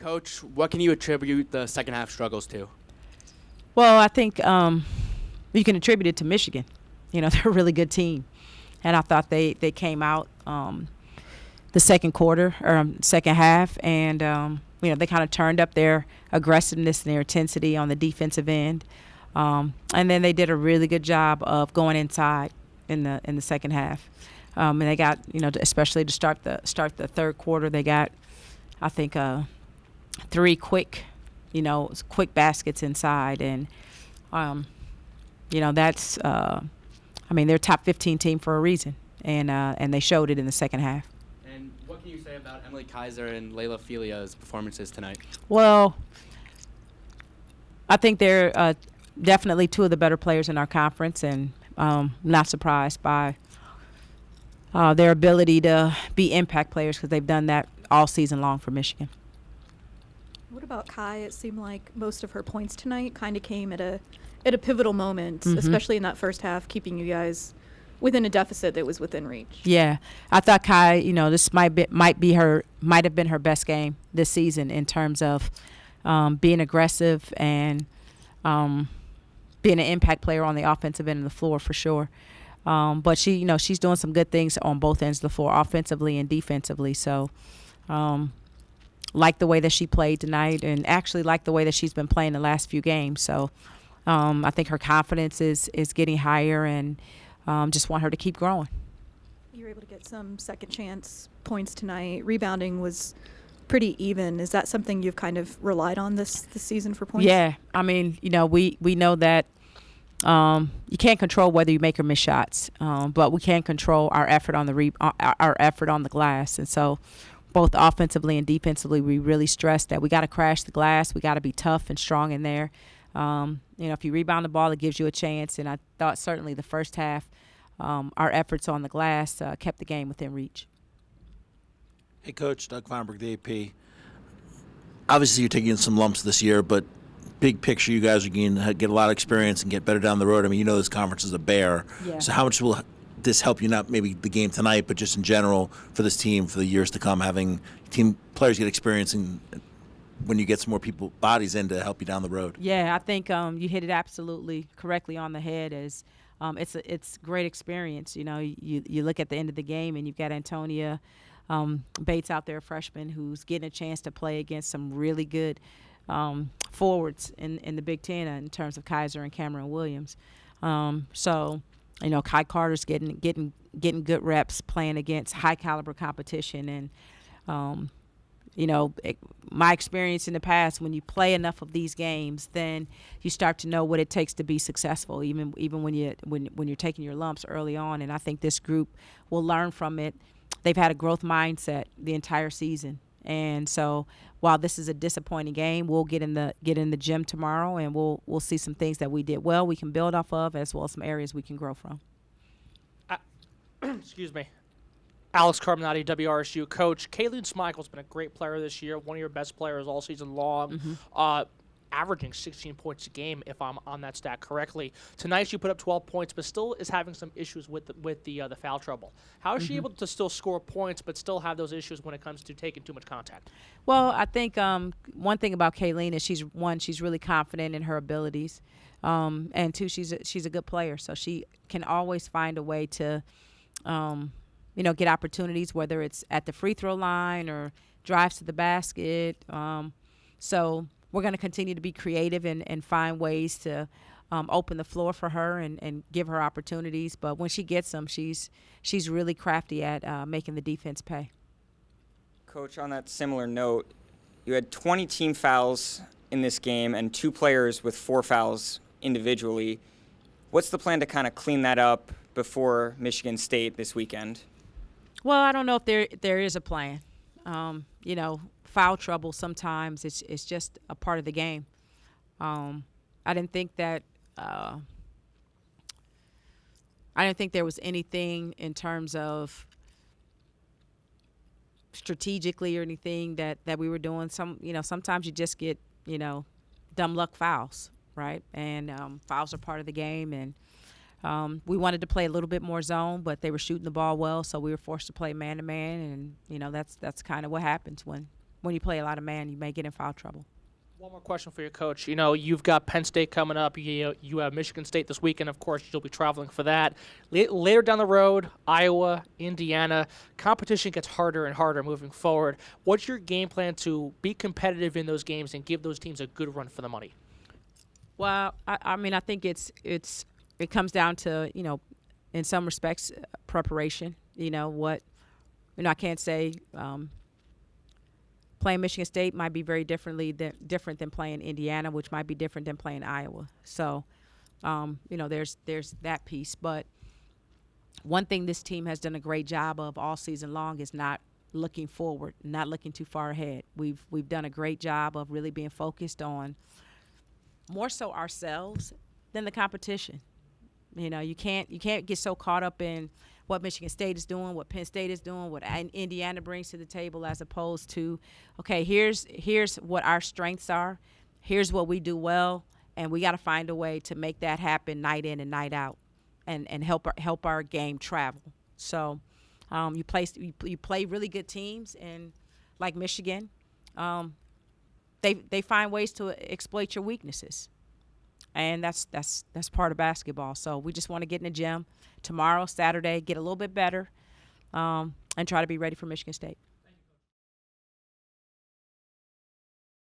Coach, what can you attribute the second half struggles to? Well, I think you can attribute it to Michigan. They're a really good team, and I thought they came out the second quarter or second half, and they kind of turned up their aggressiveness and their intensity on the defensive end, and then they did a really good job of going inside in the second half, and they got especially to start the third quarter, they got I think three quick baskets inside, and that's they're a top 15 team for a reason, and they showed it in the second half. And what can you say about Emily Kaiser and Layla Felia's performances tonight? Well, I think they're definitely two of the better players in our conference, and not surprised by their ability to be impact players because they've done that all season long for Michigan. What about Kai? It seemed like most of her points tonight kind of came at a pivotal moment, especially in that first half, keeping you guys within a deficit that was within reach. Yeah, I thought Kai, this might have been her best game this season in terms of being aggressive and being an impact player on the offensive end of the floor for sure. But she's doing some good things on both ends of the floor, offensively and defensively. So, like the way that she played tonight, and actually like the way that she's been playing the last few games. So, I think her confidence is getting higher, and just want her to keep growing. You were able to get some second chance points tonight. Rebounding was pretty even. Is that something you've kind of relied on this season for points? Yeah, we know that you can't control whether you make or miss shots, but we can control our effort on our effort on the glass, and so both offensively and defensively, we really stress that we got to crash the glass. We got to be tough and strong in there. If you rebound the ball, it gives you a chance. And I thought certainly the first half, our efforts on the glass kept the game within reach. Hey, Coach, Doug Feinberg, the AP. Obviously, you're taking some lumps this year, but big picture, you guys are going to get a lot of experience and get better down the road. This conference is a bear. Yeah. So how much will this help you, not maybe the game tonight, but just in general for this team for the years to come, having team players get experience and when you get some more bodies in to help you down the road? Yeah, I think you hit it absolutely correctly on the head. As it's great experience. You look at the end of the game and you've got Antonia Bates out there, a freshman, who's getting a chance to play against some really good forwards in the Big Ten in terms of Kaiser and Cameron Williams. Kai Carter's getting good reps playing against high caliber competition, and my experience in the past, when you play enough of these games, then you start to know what it takes to be successful, even when you're taking your lumps early on. And I think this group will learn from it. They've had a growth mindset the entire season, and so while this is a disappointing game, we'll get in the gym tomorrow, and we'll see some things that we did well we can build off of, as well as some areas we can grow from. Excuse me. Alex Carbonati, WRSU coach. Kayleen Smikle's been a great player this year, one of your best players all season long, averaging 16 points a game, if I'm on that stat correctly. Tonight she put up 12 points, but still is having some issues with the foul trouble. How is she able to still score points, but still have those issues when it comes to taking too much contact? Well, I think one thing about Kayleen is she's really confident in her abilities, and two, she's a good player, so she can always find a way to get opportunities, whether it's at the free throw line or drives to the basket. So we're going to continue to be creative and find ways to open the floor for her and give her opportunities. But when she gets them, she's really crafty at making the defense pay. Coach, on that similar note, you had 20 team fouls in this game and 2 players with 4 fouls individually. What's the plan to kind of clean that up before Michigan State this weekend? Well, I don't know if there is a plan. Foul trouble sometimes it's just a part of the game. I didn't think that there was anything in terms of strategically or anything that we were doing. Sometimes you just get dumb luck fouls, right? And fouls are part of the game, and we wanted to play a little bit more zone, but they were shooting the ball well, so we were forced to play man-to-man, and that's kind of what happens when when you play a lot of man, you may get in foul trouble. One more question for you, Coach. You know, you've got Penn State coming up. You have Michigan State this weekend. Of course, you'll be traveling for that. Later down the road, Iowa, Indiana. Competition gets harder and harder moving forward. What's your game plan to be competitive in those games and give those teams a good run for the money? Well, I mean, I think it comes down to, in some respects, preparation. I can't say playing Michigan State might be very different than playing Indiana, which might be different than playing Iowa. So, there's that piece. But one thing this team has done a great job of all season long is not looking forward, not looking too far ahead. We've done a great job of really being focused on more so ourselves than the competition. You can't get so caught up in what Michigan State is doing, what Penn State is doing, what Indiana brings to the table, as opposed to, okay, here's what our strengths are, here's what we do well, and we got to find a way to make that happen night in and night out, and help our game travel. So, you play really good teams, and like Michigan, they find ways to exploit your weaknesses. And that's part of basketball. So we just want to get in the gym tomorrow, Saturday, get a little bit better, and try to be ready for Michigan State.